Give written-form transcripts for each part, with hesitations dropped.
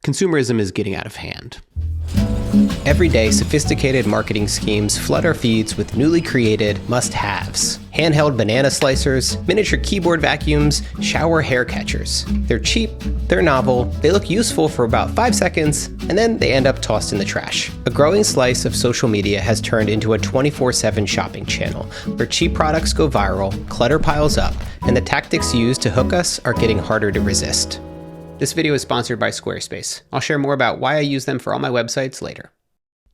Consumerism is getting out of hand. Every day, sophisticated marketing schemes flood our feeds with newly created must-haves. Handheld banana slicers, miniature keyboard vacuums, shower hair catchers. They're cheap, they're novel, they look useful for about 5 seconds, and then they end up tossed in the trash. A growing slice of social media has turned into a 24/7 shopping channel, where cheap products go viral, clutter piles up, and the tactics used to hook us are getting harder to resist. This video is sponsored by Squarespace. I'll share more about why I use them for all my websites later.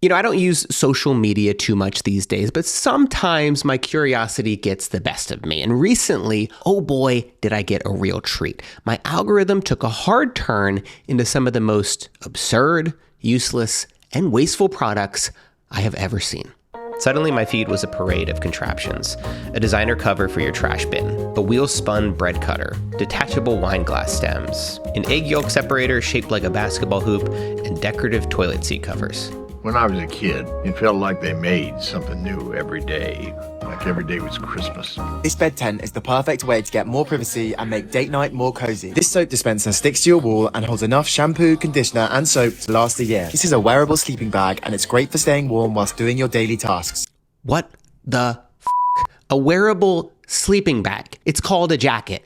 You know, I don't use social media too much these days, but sometimes my curiosity gets the best of me. And recently, oh boy, did I get a real treat. My algorithm took a hard turn into some of the most absurd, useless, and wasteful products I have ever seen. Suddenly, my feed was a parade of contraptions. A designer cover for your trash bin, a wheel-spun bread cutter, detachable wine glass stems, an egg yolk separator shaped like a basketball hoop, and decorative toilet seat covers. When I was a kid, it felt like they made something new every day, like every day was Christmas. This bed tent is the perfect way to get more privacy and make date night more cozy. This soap dispenser sticks to your wall and holds enough shampoo, conditioner, and soap to last a year. This is a wearable sleeping bag, and it's great for staying warm whilst doing your daily tasks. What the f***? A wearable sleeping bag. It's called a jacket.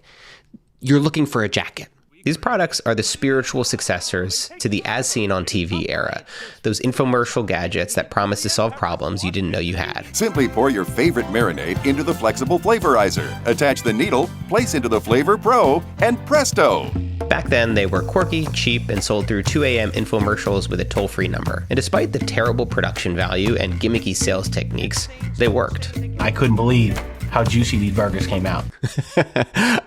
You're looking for a jacket. These products are the spiritual successors to the as seen on TV era, those infomercial gadgets that promise to solve problems you didn't know you had. Simply pour your favorite marinade into the flexible flavorizer, attach the needle, place into the Flavor Pro, and presto! Back then, they were quirky, cheap, and sold through 2 a.m. infomercials with a toll-free number. And despite the terrible production value and gimmicky sales techniques, they worked. I couldn't believe how juicy these burgers came out.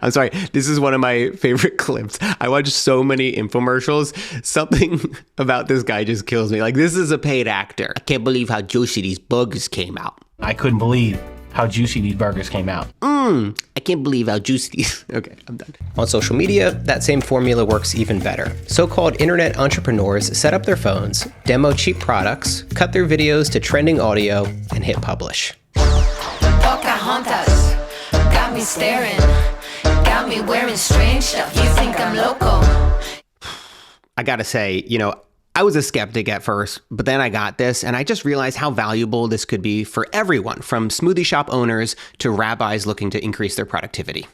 I'm sorry, this is one of my favorite clips. I watch so many infomercials. Something about this guy just kills me. Like, this is a paid actor. I can't believe how juicy these burgers came out. I couldn't believe how juicy these burgers came out. I can't believe how juicy these... Okay, I'm done. On social media, that same formula works even better. So-called internet entrepreneurs set up their phones, demo cheap products, cut their videos to trending audio, and hit publish. Pocahontas got me staring, got me wearing strange stuff. You think I'm loco? I gotta say, you know, I was a skeptic at first, but then I got this and I just realized how valuable this could be for everyone, from smoothie shop owners to rabbis looking to increase their productivity.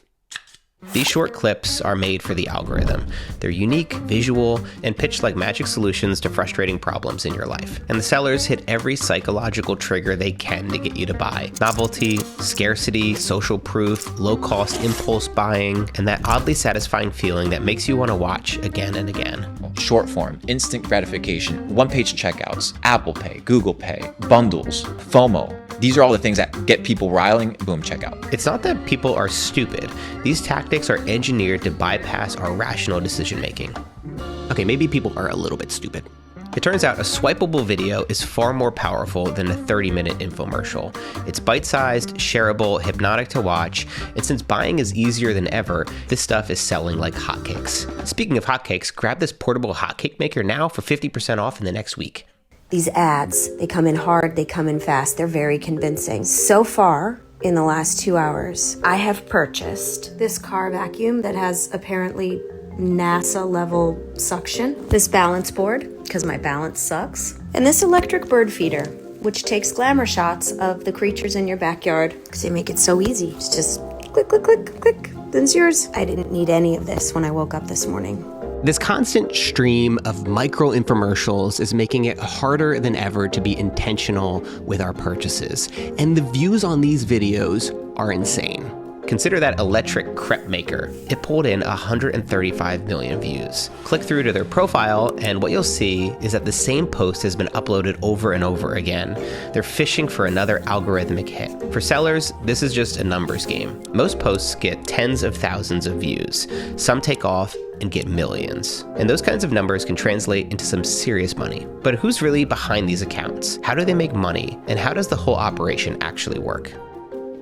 These short clips are made for the algorithm. They're unique, visual, and pitched like magic solutions to frustrating problems in your life. And the sellers hit every psychological trigger they can to get you to buy. Novelty, scarcity, social proof, low-cost impulse buying, and that oddly satisfying feeling that makes you want to watch again and again. Short form, instant gratification, one-page checkouts, Apple Pay, Google Pay, bundles, FOMO. These are all the things that get people riling, boom, checkout. It's not that people are stupid. These tactics are engineered to bypass our rational decision-making. Okay, maybe people are a little bit stupid. It turns out a swipeable video is far more powerful than a 30-minute infomercial. It's bite-sized, shareable, hypnotic to watch, and since buying is easier than ever, this stuff is selling like hotcakes. Speaking of hotcakes, grab this portable hotcake maker now for 50% off in the next week. These ads, they come in hard, they come in fast, they're very convincing. So far, in the last 2 hours, I have purchased this car vacuum that has apparently NASA-level suction, this balance board, because my balance sucks, and this electric bird feeder, which takes glamour shots of the creatures in your backyard, because they make it so easy. It's just click, click, click, click, then it's yours. I didn't need any of this when I woke up this morning. This constant stream of micro infomercials is making it harder than ever to be intentional with our purchases. And the views on these videos are insane. Consider that electric crepe maker. It pulled in 135 million views. Click through to their profile, and what you'll see is that the same post has been uploaded over and over again. They're fishing for another algorithmic hit. For sellers, this is just a numbers game. Most posts get tens of thousands of views. Some take off and get millions. And those kinds of numbers can translate into some serious money. But who's really behind these accounts? How do they make money? And how does the whole operation actually work?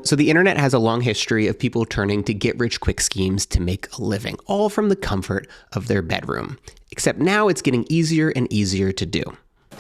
So the internet has a long history of people turning to get-rich-quick schemes to make a living, all from the comfort of their bedroom. Except now it's getting easier and easier to do.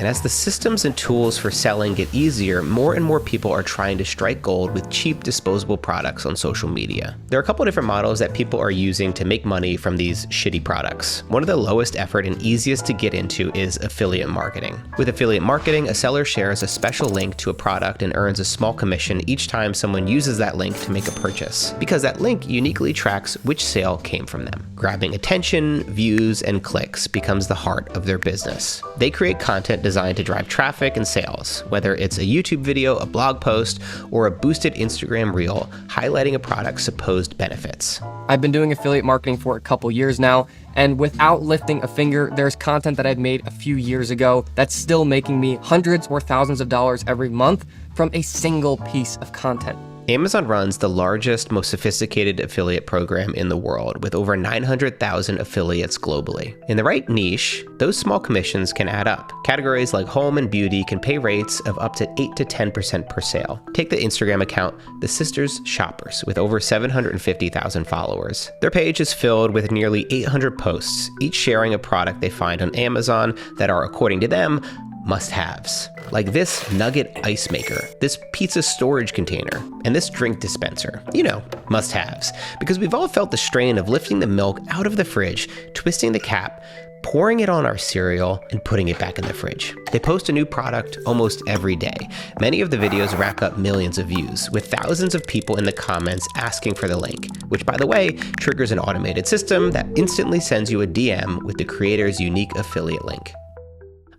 And as the systems and tools for selling get easier, more and more people are trying to strike gold with cheap disposable products on social media. There are a couple different models that people are using to make money from these shitty products. One of the lowest effort and easiest to get into is affiliate marketing. With affiliate marketing, a seller shares a special link to a product and earns a small commission each time someone uses that link to make a purchase, because that link uniquely tracks which sale came from them. Grabbing attention, views, and clicks becomes the heart of their business. They create content designed to drive traffic and sales, whether it's a YouTube video, a blog post, or a boosted Instagram reel highlighting a product's supposed benefits. I've been doing affiliate marketing for a couple years now, and without lifting a finger, there's content that I've made a few years ago that's still making me hundreds or thousands of dollars every month from a single piece of content. Amazon runs the largest, most sophisticated affiliate program in the world, with over 900,000 affiliates globally. In the right niche, those small commissions can add up. Categories like home and beauty can pay rates of up to 8 to 10% per sale. Take the Instagram account, The Sisters Shoppers, with over 750,000 followers. Their page is filled with nearly 800 posts, each sharing a product they find on Amazon that are, according to them, must-haves. Like this nugget ice maker, this pizza storage container, and this drink dispenser. You know, must-haves. Because we've all felt the strain of lifting the milk out of the fridge, twisting the cap, pouring it on our cereal, and putting it back in the fridge. They post a new product almost every day. Many of the videos rack up millions of views, with thousands of people in the comments asking for the link, which, by the way, triggers an automated system that instantly sends you a DM with the creator's unique affiliate link.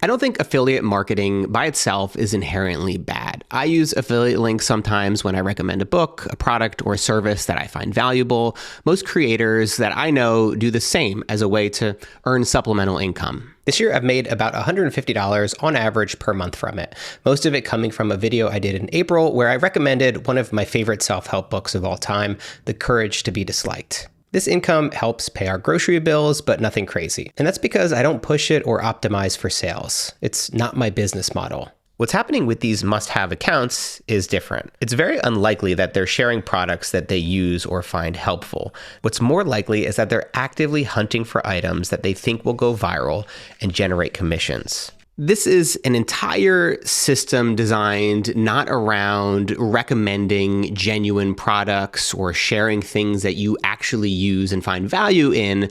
I don't think affiliate marketing by itself is inherently bad. I use affiliate links sometimes when I recommend a book, a product, or a service that I find valuable. Most creators that I know do the same as a way to earn supplemental income. This year, I've made about $150 on average per month from it, most of it coming from a video I did in April where I recommended one of my favorite self-help books of all time, The Courage to be Disliked. This income helps pay our grocery bills, but nothing crazy. And that's because I don't push it or optimize for sales. It's not my business model. What's happening with these must-have accounts is different. It's very unlikely that they're sharing products that they use or find helpful. What's more likely is that they're actively hunting for items that they think will go viral and generate commissions. This is an entire system designed not around recommending genuine products or sharing things that you actually use and find value in,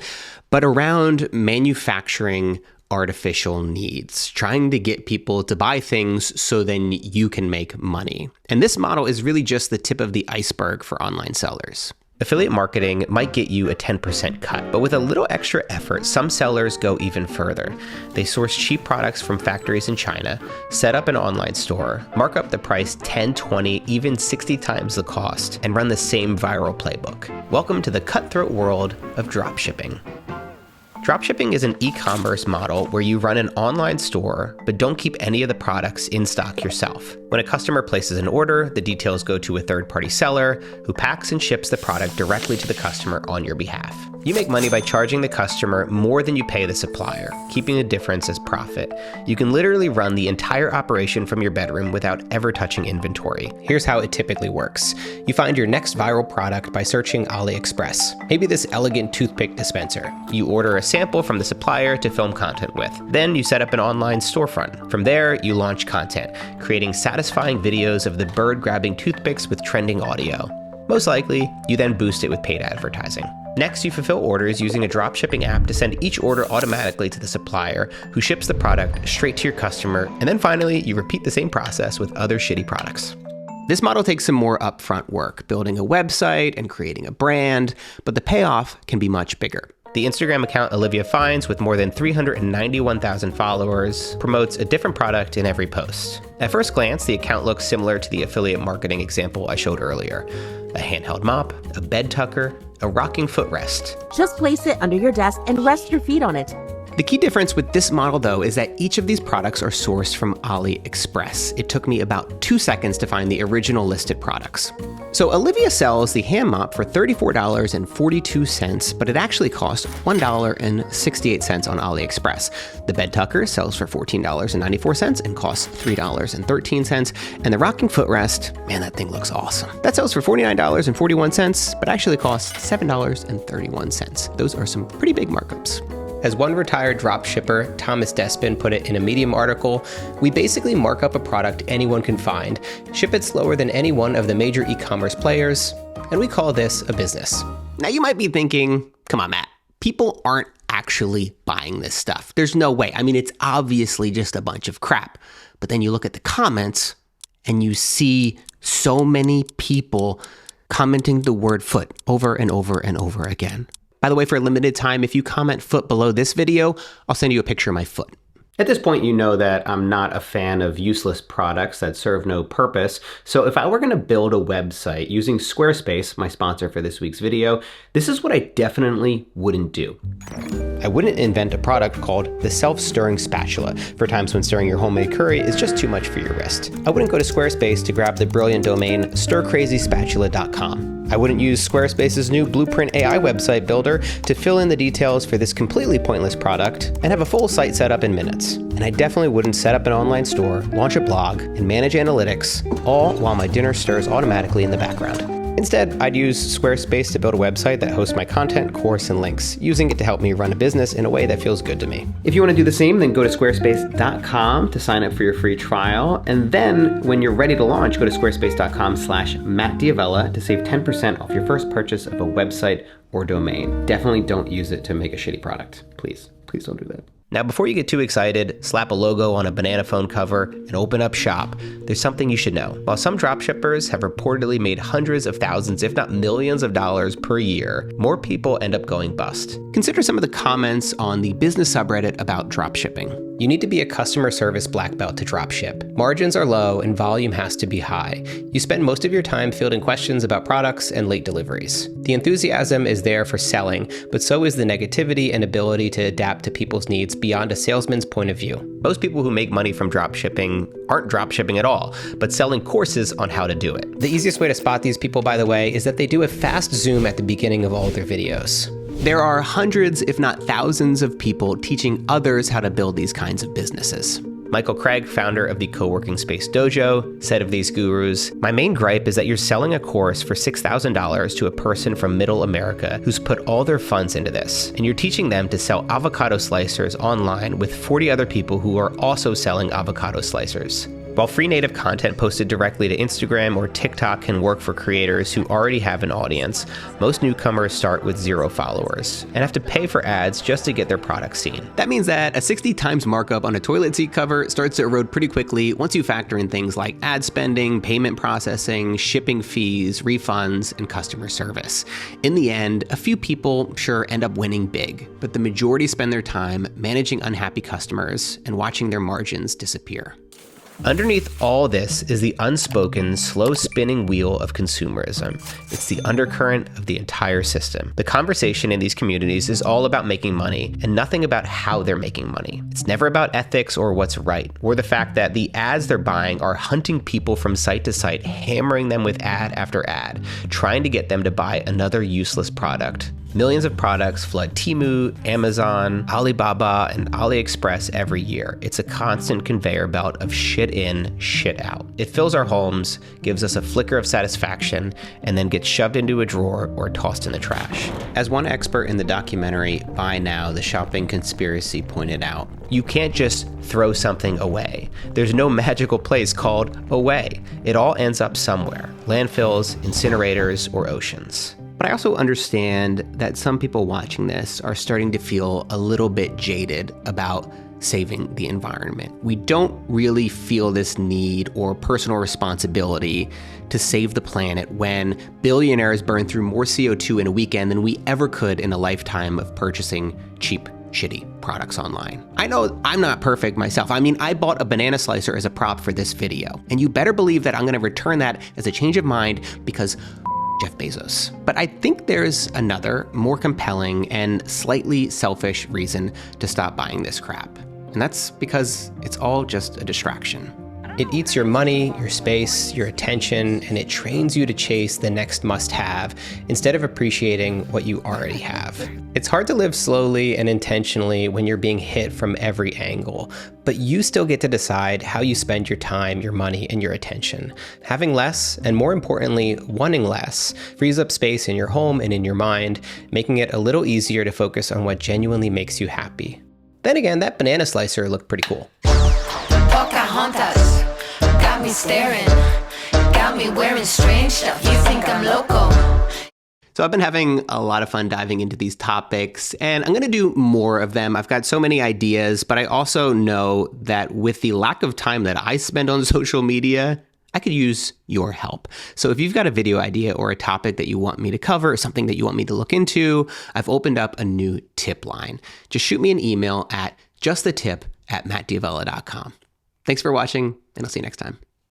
but around manufacturing artificial needs, trying to get people to buy things so then you can make money. And this model is really just the tip of the iceberg for online sellers. Affiliate marketing might get you a 10% cut, but with a little extra effort, some sellers go even further. They source cheap products from factories in China, set up an online store, mark up the price 10, 20, even 60 times the cost, and run the same viral playbook. Welcome to the cutthroat world of dropshipping. Dropshipping is an e-commerce model where you run an online store, but don't keep any of the products in stock yourself. When a customer places an order, the details go to a third-party seller who packs and ships the product directly to the customer on your behalf. You make money by charging the customer more than you pay the supplier, keeping the difference as profit. You can literally run the entire operation from your bedroom without ever touching inventory. Here's how it typically works. You find your next viral product by searching AliExpress. Maybe this elegant toothpick dispenser. You order a sample from the supplier to film content with. Then you set up an online storefront. From there, you launch content, creating satisfying videos of the bird-grabbing toothpicks with trending audio. Most likely, you then boost it with paid advertising. Next, you fulfill orders using a dropshipping app to send each order automatically to the supplier, who ships the product straight to your customer, and then finally, you repeat the same process with other shitty products. This model takes some more upfront work, building a website and creating a brand, but the payoff can be much bigger. The Instagram account Olivia Finds, with more than 391,000 followers, promotes a different product in every post. At first glance, the account looks similar to the affiliate marketing example I showed earlier. A handheld mop, a bed tucker, a rocking footrest. Just place it under your desk and rest your feet on it. The key difference with this model, though, is that each of these products are sourced from AliExpress. It took me about 2 seconds to find the original listed products. So Olivia sells the hand mop for $34.42, but it actually cost $1.68 on AliExpress. The bed tucker sells for $14.94 and costs $3.13. And the rocking footrest, man, that thing looks awesome. That sells for $49.41, but actually costs $7.31. Those are some pretty big markups. As one retired dropshipper, Thomas Despin, put it in a Medium article, we basically mark up a product anyone can find, ship it slower than any one of the major e-commerce players, and we call this a business. Now you might be thinking, come on, Matt, people aren't actually buying this stuff. There's no way. I mean, it's obviously just a bunch of crap. But then you look at the comments and you see so many people commenting the word foot over and over and over again. By the way, for a limited time, if you comment foot below this video, I'll send you a picture of my foot. At this point, you know that I'm not a fan of useless products that serve no purpose. So if I were going to build a website using Squarespace, my sponsor for this week's video, this is what I definitely wouldn't do. I wouldn't invent a product called the self-stirring spatula for times when stirring your homemade curry is just too much for your wrist. I wouldn't go to Squarespace to grab the brilliant domain stircrazyspatula.com. I wouldn't use Squarespace's new Blueprint AI website builder to fill in the details for this completely pointless product and have a full site set up in minutes. And I definitely wouldn't set up an online store, launch a blog, and manage analytics, all while my dinner stirs automatically in the background. Instead, I'd use Squarespace to build a website that hosts my content, course, and links, using it to help me run a business in a way that feels good to me. If you want to do the same, then go to squarespace.com to sign up for your free trial. And then when you're ready to launch, go to squarespace.com/MattDiavella to save 10% off your first purchase of a website or domain. Definitely don't use it to make a shitty product. Please don't do that. Now, before you get too excited, slap a logo on a banana phone cover and open up shop, there's something you should know. While some dropshippers have reportedly made hundreds of thousands, if not millions of dollars per year, more people end up going bust. Consider some of the comments on the business subreddit about dropshipping. You need to be a customer service black belt to dropship. Margins are low and volume has to be high. You spend most of your time fielding questions about products and late deliveries. The enthusiasm is there for selling, but so is the negativity and ability to adapt to people's needs beyond a salesman's point of view. Most people who make money from dropshipping aren't dropshipping at all, but selling courses on how to do it. The easiest way to spot these people, by the way, is that they do a fast zoom at the beginning of all their videos. There are hundreds, if not thousands, of people teaching others how to build these kinds of businesses. Michael Craig, founder of the Co-working Space Dojo, said of these gurus, "My main gripe is that you're selling a course for $6,000 to a person from middle America who's put all their funds into this, and you're teaching them to sell avocado slicers online with 40 other people who are also selling avocado slicers." While free native content posted directly to Instagram or TikTok can work for creators who already have an audience, most newcomers start with 0 followers and have to pay for ads just to get their product seen. That means that a 60 times markup on a toilet seat cover starts to erode pretty quickly once you factor in things like ad spending, payment processing, shipping fees, refunds, and customer service. In the end, a few people sure end up winning big, but the majority spend their time managing unhappy customers and watching their margins disappear. Underneath all this is the unspoken, slow-spinning wheel of consumerism. It's the undercurrent of the entire system. The conversation in these communities is all about making money and nothing about how they're making money. It's never about ethics or what's right, or the fact that the ads they're buying are hunting people from site to site, hammering them with ad after ad, trying to get them to buy another useless product. Millions of products flood Temu, Amazon, Alibaba, and AliExpress every year. It's a constant conveyor belt of shit in, shit out. It fills our homes, gives us a flicker of satisfaction, and then gets shoved into a drawer or tossed in the trash. As one expert in the documentary Buy Now, The Shopping Conspiracy pointed out, you can't just throw something away. There's no magical place called away. It all ends up somewhere. Landfills, incinerators, or oceans. But I also understand that some people watching this are starting to feel a little bit jaded about saving the environment. We don't really feel this need or personal responsibility to save the planet when billionaires burn through more CO2 in a weekend than we ever could in a lifetime of purchasing cheap, shitty products online. I know I'm not perfect myself. I mean, I bought a banana slicer as a prop for this video, and you better believe that I'm gonna return that as a change of mind because Jeff Bezos. But I think there's another, more compelling and slightly selfish reason to stop buying this crap. And that's because it's all just a distraction. It eats your money, your space, your attention, and it trains you to chase the next must-have instead of appreciating what you already have. It's hard to live slowly and intentionally when you're being hit from every angle, but you still get to decide how you spend your time, your money, and your attention. Having less, and more importantly, wanting less, frees up space in your home and in your mind, making it a little easier to focus on what genuinely makes you happy. Then again, that banana slicer looked pretty cool. Pocahontas got me staring, got me wearing strange stuff. You think I'm loco? So I've been having a lot of fun diving into these topics, and I'm going to do more of them. I've got so many ideas, but I also know that with the lack of time that I spend on social media, I could use your help. So if you've got a video idea or a topic that you want me to cover, or something that you want me to look into, I've opened up a new tip line. Just shoot me an email at justthetip@mattdiavella.com. Thanks for watching, and I'll see you next time.